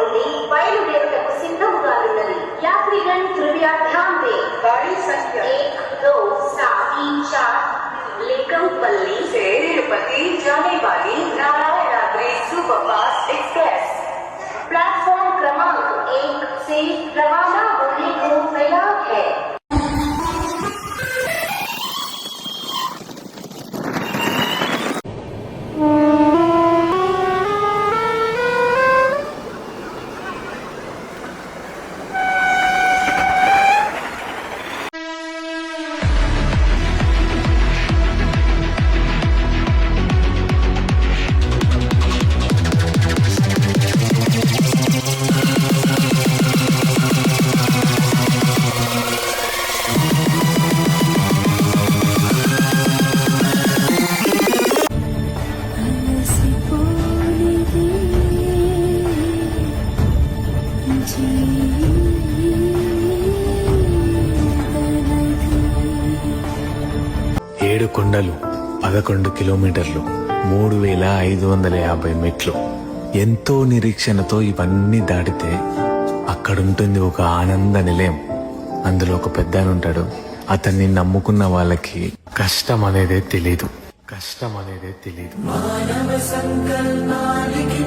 నుండి బయలుదేరుటకు సిద్ధముగానున్నది. యాత్రిగण कृपया ध्यान दें. गाड़ी संख्या 1, 2, 7, 3, 4 लेकमपल्ली से तिरुपति जाने वाली नारायणाद्रि सुपरफास्ट एक्सप्रेस प्लेटफॉर्म क्रमांक 1 से रवाना होने को तैयार है. ఏడు కొండలు 11 కిలోమీటర్లు 3550 మెట్లు. ఎంతో నిరీక్షణతో ఇవన్నీ దాటితే అక్కడుంటుంది ఒక ఆనంద నిలయం. అందులో ఒక పెద్ద ఉంటాడు. అతన్ని నమ్ముకున్న వాళ్ళకి కష్టం అనేదే తెలీదు. మానవ సంకల్పానికి